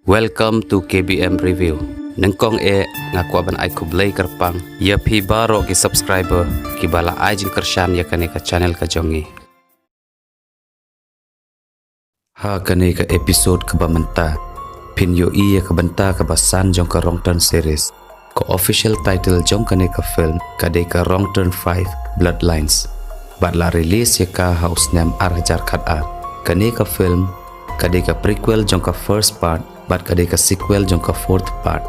Welcome to KBM Review. Nengkong ngakwa ban ai kublai kerpang. Ya pi baro ki subscriber ki bala ai jin kershan ya kane ka channel ka jongi. Ha kane ka episode ka bamenta. Pin yo iya ka benta ka basan jong ka Wrong Turn series. Ko official title jong kane ka film ka de ka Wrong Turn 5 Bloodlines. Bat la release ya ka house name arhajar khat a. Kane ka film ka de ka prequel jong ka first part. Bat kadai ka sequel jong ka fourth part.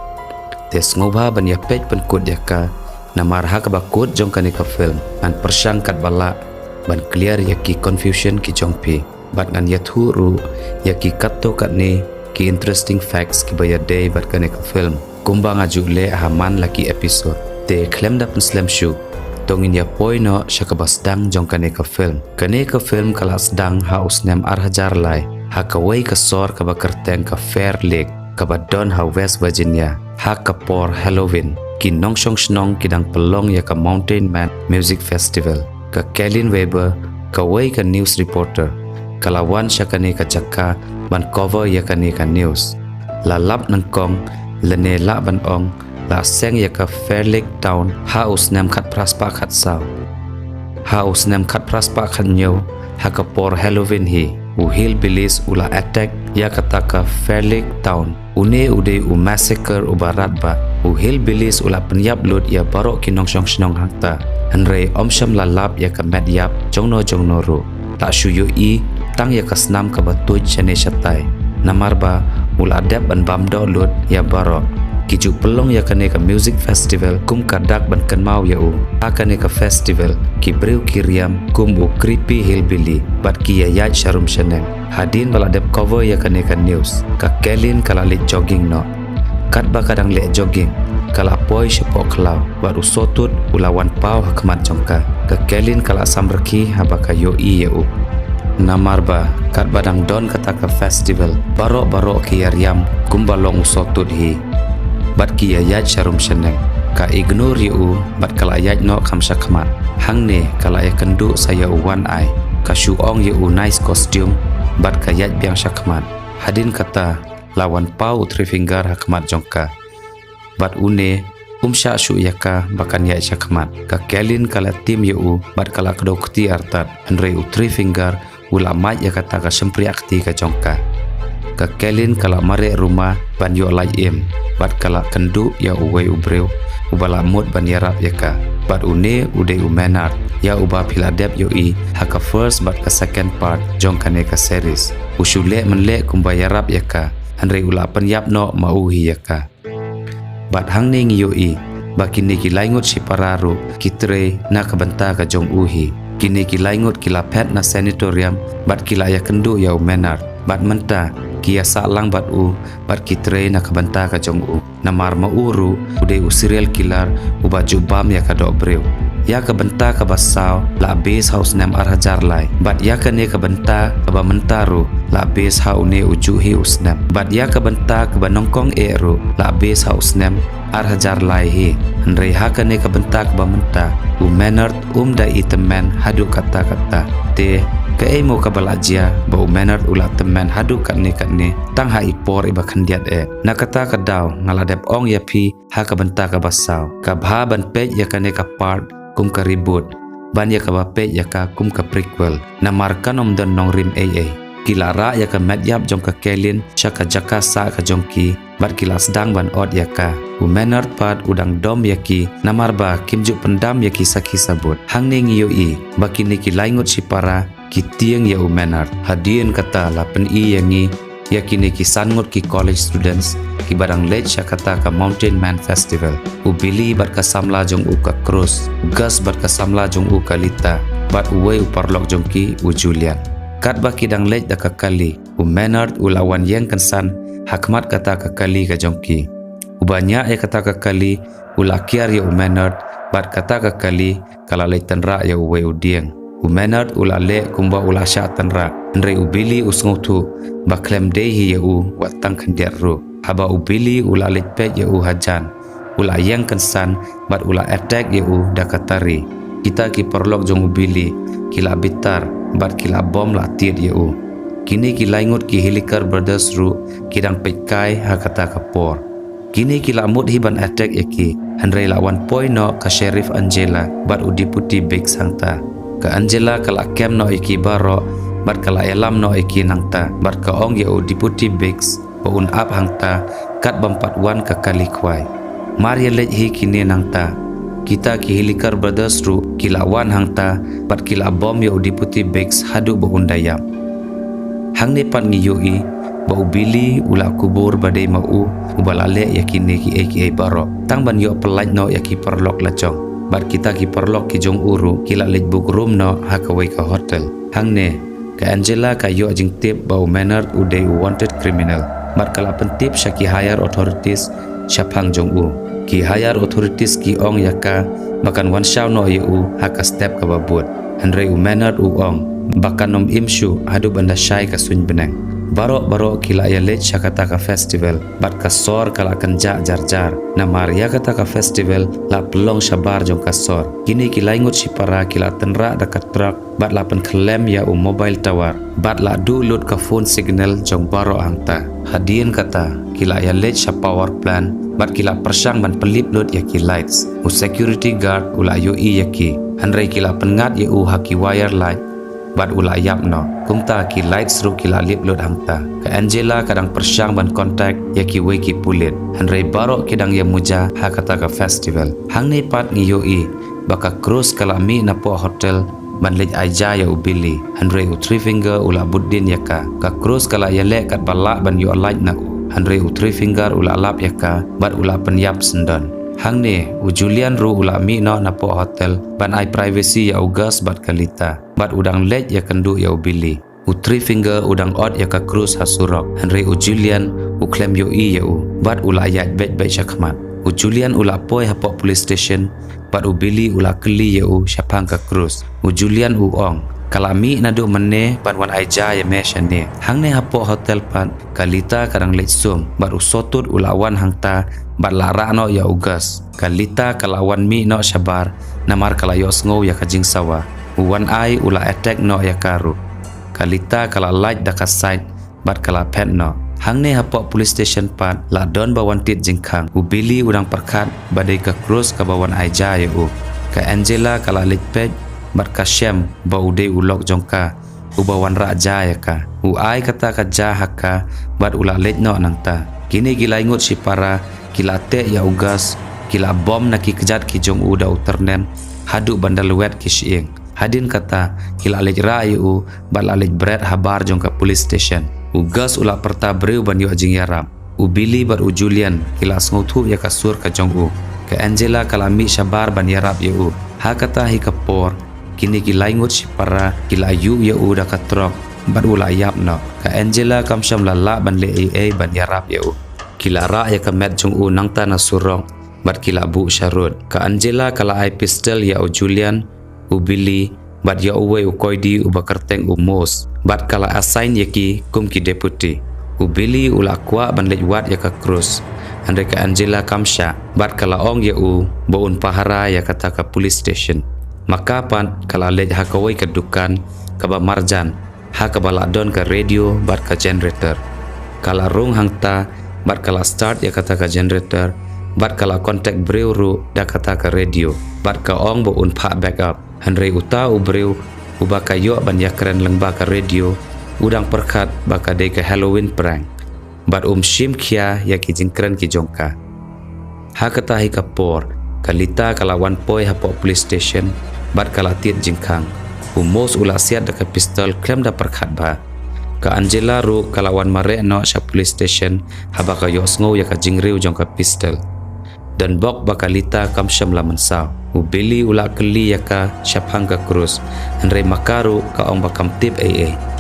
Tes ngobha ban ya page pen kod ya ka na marha ka ba kod jong kani ka film an persang kat bala ban clear ya ki confusion ki jong pi bat ngan ya thuru ya ki katto kat ni ki interesting facts ki baya day bat kani ka film kumbang aju le haman laki episode te klem da pen slam shoe tongin ya poino syakabas dang jong kani ka film kalas dang house name arhajar lai HAKA way ka sor ka ba kerteng ka Fair Lake ka ba Don ha West Virginia HAKA por Halloween ki nong shong snong kidang pelong ya ka Mountain Man Music Festival ka Kalin Weber ka way ka news reporter kalawan siya kani ka jaka ban cover ya kani ka news lalap ng kong lene la ban ong la seng ya ka Fair Lake Town house nem khat praspa khat saw house nem khat praspa khat nyo HAKA por Halloween hi hillbillies ula attack ya kataka Fair Lake Town une ude massacre ubarat ba hillbillies ula penyap lut ya barok kinong shong shnong hakta hanrei omsham lalap ya ka medyap jongno ru tak shuyu I tang ya kasnam ka batuj chane shatai namarba ula adap ban bamdo lut ya barok kiju pelong ya kane ka music festival kum kadak ban kenmau ya akane ka festival ki breu kiriam kum creepy hillbilly bat ki ya sharum shaneng hadin bala dep cover ya kane ka news ka Kelin kala le jogging no kat ba kadang le jogging kala poi shepok klau bat usotut ulawan pau hakmat jongka ka Kelin kala samrki habaka yo I ya namarba kat badang don kata ka festival barok ki yariam kum balong usotut hi bat ki ayat sharum shaneng ka ignore yu bat kala ayat no khamsha khamat hangne kala ya kendu saya one eye ka shuong yu nice costume bat ka ayat biang shakmat hadin kata lawan pau three finger hakmat jongka bat une sha shu yaka bakan ya shakmat ka Kelin kala tim yu bat kala kedokti artat andre three finger ulama ya kata ka sempri akti ka jongka ka Kelin kala mare rumah ban yo lai em bat kala kendu ya uwe ubreu ubala mut ban yarap yaka bat une ude umenart ya uba piladep yo I HAKA first bat ka second part jong kane ka series usule menle kumba yarap yaka hanrei ula penyap no mauhi yaka bat hangning yo I bakini ki laingut si pararu kitre na kabenta ka jong uhi kini ki laingut kila pet na sanatorium bat kila ya kendu ya umenart bat menta kia salang bat bat kitre na kabanta ka jong namar mauru ude serial killer baju bam ya ka dok breu ya kabanta ka basaw la base house nam arhajar lai bat ya kane kabanta ka ba mentaru la base ha une ujuhi usnam bat ya kabanta ka banongkong ru la base house nam arhajar lai hi hanrei ha kane kabanta ka ba menta menard da itemen hadu kata te ke mo kabalajia ba menard ula temen hadu katne tang ha ipor iba khandiat na kata ka daw ngaladep ong ya pi ha ka benta ka basaw ka bha ban pej ya kane ka part kum ka reboot ban ya ka ba pej ya ka kum ka prequel na markan om don nong rim kilara ya ka medyap jong ka Kelin syaka jaka sa ka jongki bat kilas dang ban od ya ka menard part udang dom ya ki namarba kimjuk pendam ya ki saki sabut hangning yo I bakini ki laingut si para ki tieng ya menard hadien kata la pen I yangi ya kini ki sangut ki college students ki barang lej kata ka Mountain Man Festival ubili bat ka samla jong ka Cruz gas bat ka samla jong ka Lita bat uwe uparlok jong ki Julian kat ba kidang lej da ka kali menard ulawan yang kansan hakmat kata ka kali ka jong ki ubanya kata ka kali ulakiar ya menard bat kata ka kali kala lej tenra ya uwe udieng menard ulale kumba ula sya tenra andre ubili usngutu baklem dehi ya watang khandiar ru haba ubili ula lepet ya hajan ula yang kansan bat ula attack ya dakatari kita ki perlok jong ubili kila bitar bat kila bom la tiet ya Kini kilaingut ki Hilikar Brothers ru kidang pekai hakata kapor. Kini kilamut hiban attack yaki handrai lawan point no ka Sheriff Angela bat u Deputy Big sangta. Ka Angela kala kem no iki baro bat kala elam no iki nangta bat ka ong ya u Deputy Bigs ba un up hangta kat bampat wan ka kalikwai. Maria lej hi kini nangta. Kita ki Hilikar Brothers ru kilawan hangta bat kila bom ya u Deputy Bigs hadu ba undayam. Hang ne pat ngi yoi bau bili ula kubur badai mau ubalale yakini ki aka baro tang ban yo pelaj no yaki perlok lacong bat kita ki perlok ki jong uru kila lej book room no hakawai ka hotel. Hang ne ka Angela ka yo jing tip bau manner uday wanted criminal bat kala pentip syaki higher authorities syapang jong u ki higher authorities ki ong yaka makan wan shaw no yu haka step ka babut handrai u manner u ong bakan nom imshu hadu banda syai ka suny benang. Barok kila ya lej syakata ka festival bat kasor kala kenjak jar na Maria kata ka festival la pelong syabar jong kasor. Kini kila ingut sipara kila tenra dekat truk bat la pen klem ya mobile tower bat la du lut ka phone signal jong barok hangta. Hadien kata kila ya lej sya power plant bat kila persang ban pelip lut ya ki lights u security guard ula yo yaki handrai kila pengat ya haki wire light bat ula yap no kumta ki light seru kila lip load hangta. Ka Angela kadang persang ban kontak ya ki weki pulit handrai barok kidang ya muja hakata ka festival. Hang ni pat ngi yoi baka cruise kala mi na po hotel ban lej aja ya ubili handrai u three finger ula buddin yaka ka cruise kala ya lek kat balak ban yo light na handrai u three finger ula lap yaka bat ula penyap sendon. Hang ni u Julian ru ula mi no na po hotel ban ai privacy ya ugas bat kalita bat udang lej ya kendu ya ubili u three finger udang od ya ka cruise hasurok handrai u Julian u claim yo ya u bat ula ayat bet syakmat u Julian ula poi hapok police station bat u bili ula keli ya u syapang ka cruise u Julian u ong kalami nadu mene ban wan aja ya meshane. Hang ne hapok hotel pan kalita kadang lej sum bat u sotut ulawan hangta bat lara no ya ugas kalita kalawan mi no syabar namar kalayo sngow ya kajing sawa uwan ai ula attack no ya karu kalita kala light daka side bat kala pen no. Hang ne hapok police station pat la don bawan tit jingkang u bili udang perkat badai ka cruise ka bawan aja ya u ka Angela kala lej pej bat ka syam ba uday ulok jongka u bawan raja ya ka u ai kata ka HAKA bat ula lej no nangta. Kini gila ingut si para kila te ya ugas kila bom na ki kejat ki jong u da uternem hadu bandal wet ki siing. Hadin kata kila lej ra yu bat la lej bread habar jong ka police station ugas ula perta breu ban yo jing yarap u bili bat u Julian kila sngotu ya kasur ka jong u ka Angela kala mi syabar ban yarap yu hakata hi kapor. Kini kila ingut si para kila yu ya u da katrok bat ula yap no ka Angela kamsyam lala ban le ban yarap yu kila ra ya ka met jong u nangta na surong bat kila bu syarut ka Angela kala ai pistol ya u Julian u bili bat ya uwe u koidi u bakarteng u mos bat kala assign yaki kum ki deputy u bili ula kwa ban lej wat ya ka cruise andre ka Angela kamsya bat kala ong ya u boun pahara ya kata ka police station. Maka pan kala lej hakawai ke dukan ka ba marjan haka baladon ka radio bat ka generator kala rung hangta bat kala start ya kata ka generator bat kala contact breu ru da kata ka radio bat ka ong bo un pha backup handrai uta u breu u baka yo ban ya keren lengba ka radio udang perkat baka de ka Halloween prank bat shim kia ya ki jingkren ki jongka hakata hi kapor kalita kala wan poi hapok police station bat kala tit jingkang umos ula siat da ka pistol klem da perkat ba ka Angela ru kalawan mare no sa police station habaka yo sngow ya ka jingriu jong ka pistol dan bok bakalita kamsyam la mensaw u bili ula keli ya ka syapang ka cruise handrai makaru ka ong bakam tip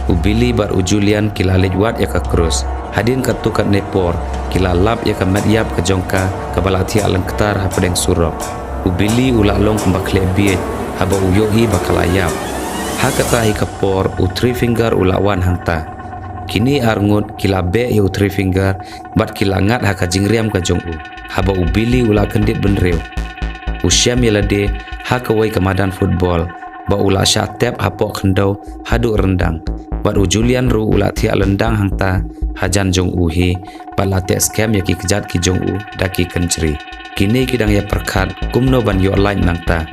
u bili bar u Julian kila lej wat ya ka cruise hadin ka tukat nepor kila lap ya ka medyap ka jongka ka balati alang ketar hapadeng surok u bili ula long kembakle biet haba u yohi bakalayap hakata hi kapor u three finger ulawan hangta kini arngut kila be ya u three finger bat kila ngat haka jingriam ka jong u haba u bili ula kendit benreu u syam yalade haka wai kamadan football ba ula syatep hapok kendau hadu rendang bat Julian ru ula thia lendang hangta hajan jong u hi bat la te scam ya ki kejat ki jong u daki kencri kini kidang ya perkhat kumno ban yo line nangta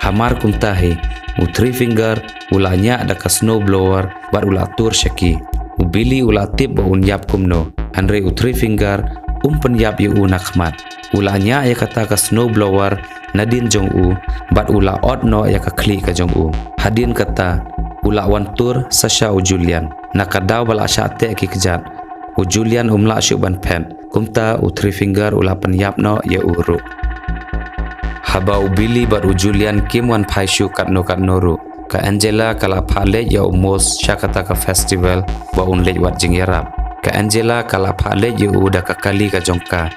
hamar kumta hi u three finger ula nya da ka snow blower bat ula tur syaki u bili ula tip ba un yap kumno andre u three finger penyap yu nakmat ula nya ya kata ka snow blower nadin jong u bat ula od no ya ka kli ka jong u hadin kata ula wan tur sasha u Julian nakadaw bala syate ki kejat u Julian umla syuban pen kumta u three finger ula penyap no ya uru haba u bili bat u Julian kim wan phai syu kat no ru ka Angela kala phale ya umos syakata ka festival ba un lej wat jing yarap ka Angela kala phale ya u da ka kali ka jongka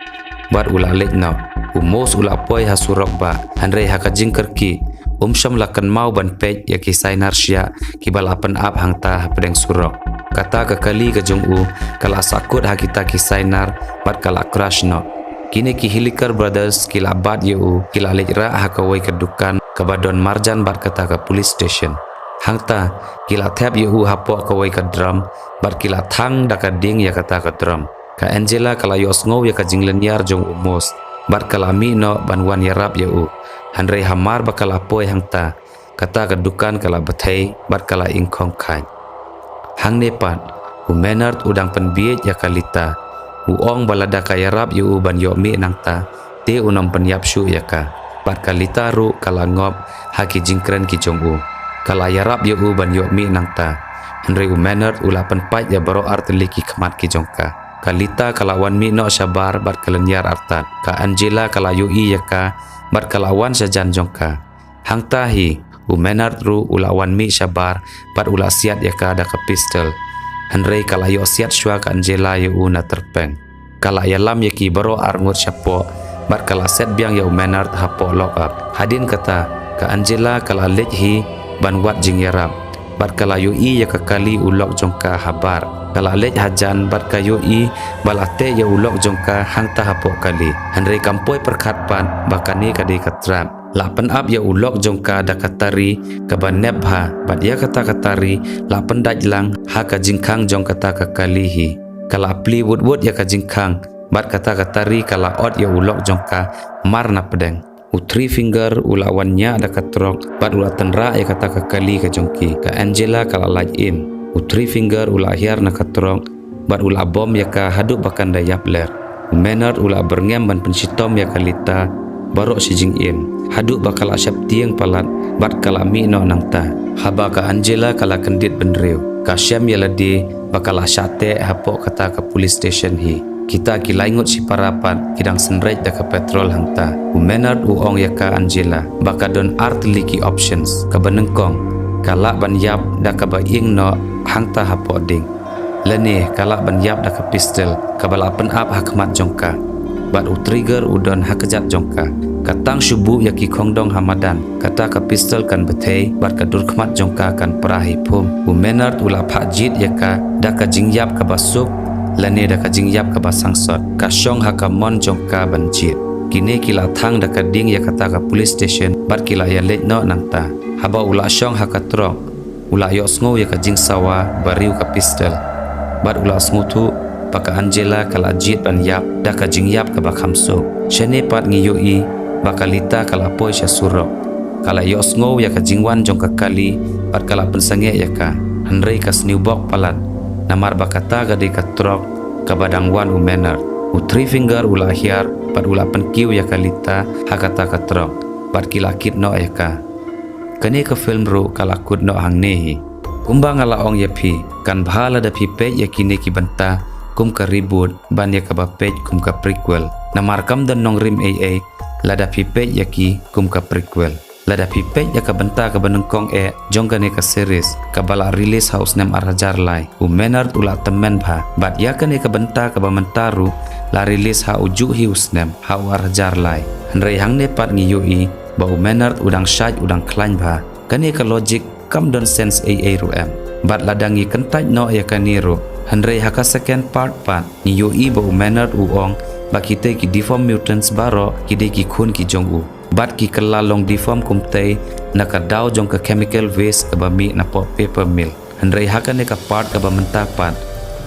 bat ula lej no umos ula poi hasurok ba hanrei haka jingker ki syam lakan mau ban pej ya ki sainar sya ki balapan ap hangta pedeng surok kata ka kali ka jong u kala sakut hakita ki sainar bat kala crush no kini ki Hilliker brothers kila bat yu kila lejra hakawai kedukan kabadon marjan bat kata ka police station hangta kila thap yu hapok kawai ka drum bat kila thang da ka ding ya kata ka drum ka Angela kala yos ngau ya ka jingleniar jong umos bat kala mi no ban wan yarap yu hanrei hamar bakala poi hangta kata kedukan kala bathai bat kala ingkong khai hang nepat u Maynard udang penbiet ya kalita u ong balada ka yarap yu ban yo mi nangta te unam penyap syu ya ka bat kalita ru kala ngop haki jingkren ki jong u kala yarap yu ban yo mi nangta hanrei u Maynard ula penpat ya baro arteli ki khamat ki jongka kalita kala wan mi no sabar bat kalanyar artat ka Angela kala yu i ya ka bat kalawan sajan jongka hangta hi u Maynard ru ula wan mi sabar bat ula siat ya ka da ka pistol hanrei kala yo siat syua ka Angela yu na terpeng kala yalam ya ki baro arngut syapo bat kala set biang ya u Maynard hapo lock up hadin kata ka Angela kala lej hi ban wat jing yarap bat kala yu i ya ka kali ulok jongka habar kala lej hajan bat ka yu i balate ya ulok jongka hangta hapo kali hanrei kampoi perkhat pan bakani kadi katrap lapen up ya ulok jongka da katari ka banep ha bat ya kata katari lapen dajlang ha ka jingkhang jong kata ka kali hi kala pli wud ya ka jingkhang bat kata katari kala od ya ulok jongka marna pedeng u three finger ula wannya da katrok bat ula tenra ya kata ka kali ka jongki ka Angela kala laj in u three finger ula hiar na katrok bat ula bom ya ka haduk bakan da yap ler u Maynard ula berngem ban pensitom ya kalita barok si jing in haduk bakal asyap tiang palat bat kala mi no nangta haba ka Angela kala kendit benreu ka syam ya ladi bakal asyate hapok kata ka police station hi kita kilaingut si parapat kidang senreit da ka petrol hangta u Maynard u ong ya ka Angela bakadon artliki options ka benengkong kala ban yap da ka baing no hangta hapok ding lene kala ban yap da ka pistol ka balapen ap hakmat jongka bat u trigger udon hakejat jongka katang syubu ya ki khongdong hamadan kata ka pistol kan bethei bat ka durkhmat jongka kan perahi phum u Maynard ula phak jit ya ka da ka jingyap ka basuk lane da ka jingyap ka basangsot ka syong haka mon jongka banjit kini kila thang da ka ding ya kata ka police station bat kila ya lej no nangta haba ula syong haka trok ula yo sngo ya ka jingsawa bariu ka pistol bat ula smutu paka Angela kala jit ban yap da ka jingyap ka bakhamso shane pat ngiyo i bakalita kala poi sya surok kala yo sngo ya ka jingwan jong ka kali bat kala pensange ya ka hanrei ka snewbok palat namar bakata gade ka trok ka badang wan u Maynard u three finger ula hiar pat ula penkiu ya kalita hakata ka trok bat kila kit no ya ka kani ka film ru kala kud no hang nehi kumbang ala ong ya phi kan bhala da phi pe ya kini ki banta kum ka reboot ban ya ka ba page kum ka prequel namar kam dan nong rim aa lada phi page ya ki kum ka prequel lada phi page ya ka banta ka banengkong jong ka ne ka series ka bala release house nem arhajar lai u Maynard ula temen bha bat ya ka ne ka banta ka ba mentaru la release ha uju hi usnem ha arhajar lai hanrei hang ne pat ngi yoi ba u Maynard udang shaj udang klain bha kani ka logic kam don sense aa ru em bat ladangi kentaj no ya ka niru hanrei haka second part pat ni yoi ba u Maynard u ong ba kite ki deform mutants baro kide ki khun ki jong u bat ki kala long deform kumtei na ka daw jong ka chemical waste ka ba mi na po paper mill Handrai HAKA ne ka part ka ba mentapat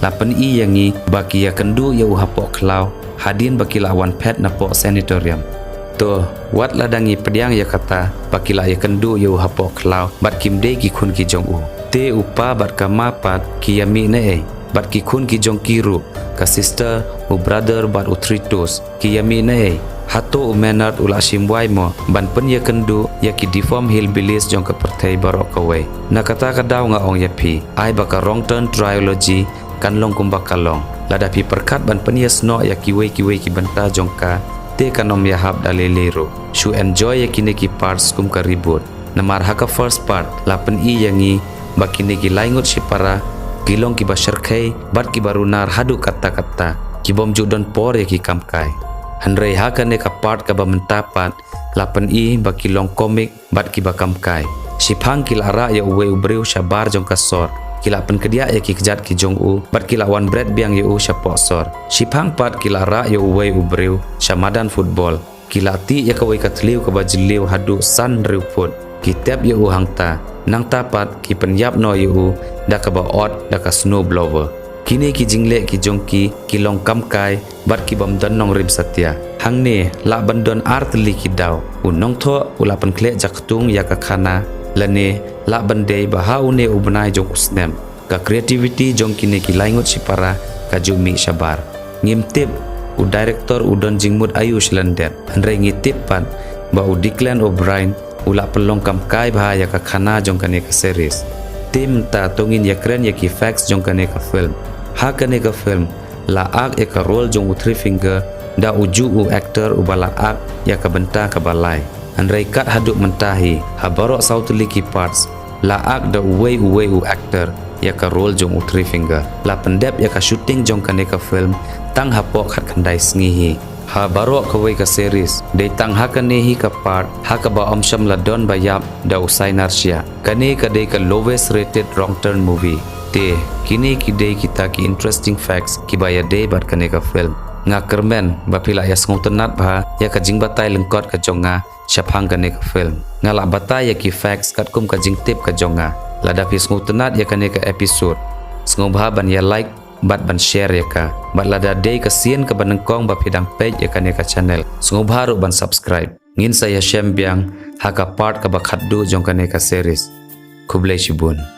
lapan i yangi baki ya kendu ya uhapok klau hadin baki lawan pet na pok sanatorium to wat ladangi pediang ya kata baki la ya kendu ya uhapok klau bat kim de ki khun ki jong u te upa bat ka mapat ki yami ne bat ki khun ki jong kiru ka sister u brother bat u tritos ki yami ne hato umenat ula simwai mo ban pen ya kendu ya ki deform hillbillies jong ka pertai barok kawe na kata kadau nga ong ya pi ai baka wrong turn trilogy kan long kumba kalong lada pi perkat ban pen ya sno ya ki banta jong ka te kanom ya hab dalelero shu enjoy ya kini ki parts kum ka ribut namar HAKA first part lapen i yangi baki ne ki laingut sipara kilong ki basharkai bat ki barunar hadu kata-kata ki bom judon por ya ki kamkai Handrai HAKA ne ka part ka ba mentapat lapan i baki long komik bat ki bakam kai sipang kilara ya uwe ubreu shabar jong kasor kilapan kedia ya ki kejat ki jong u bat kilawan bread biang ya u syapok sor sipang pat kilara ya uwe ubreu shamadan football kilati ya kawai katliu ka bajliu hadu san ruput kitab ya u hangta nang tapat ki penyap no ya u da ka ba ot da ka snow blower kini ki jingle ki jongki kilong kamkai bat ki bam dan nong rim satya hang ne la bandon art li ki daw unong tho ulapan kle jaktung ya ka khana lane la bandei bahau ne ubnai jong usnem ka creativity jong kini ki laingut sipara ka jumi shabar ngim tip u director udon jingmut ayush landet handrai ngitip pan ba u Declan O'Brien ula pelong kamkai bahaya ka khana jong kane ka series tim ta tongin ya kren ya ki facts jong kane ka film HAKA ne ka film la ak ya ka role jong u three finger da uju u actor u bala ak ya ka benta ka balai andrai kat haduk mentahi habarok sautli ki parts la ak da uwe u actor ya ka role jong u three finger la pendep ya ka shooting jong ka ne ka film tang hapok khat khandai sngihi habarok ka we ka series de tang HAKA ne hi ka part HAKA ba omsham la don bayap da usai narsia kane ka de ka lowest rated wrong turn movie te kini kidei kita ki interesting facts ki baya de bat kane ka film nga kermen bapila ya ngong tenat ba ya ka jing batai lengkot ka jonga syapang kane ka film nga la batai ya ki facts kat kum ka jing tip ka jonga la dapi ngong tenat ya kane ka episode ngong ba ban ya like bat ban share ya ka bat la da de ka sien ka banengkong bapidang page ya kane ka channel ngong ba ru ban subscribe ngin saya syembiang HAKA part ka bakhatdu jong kane ka series kublai shibun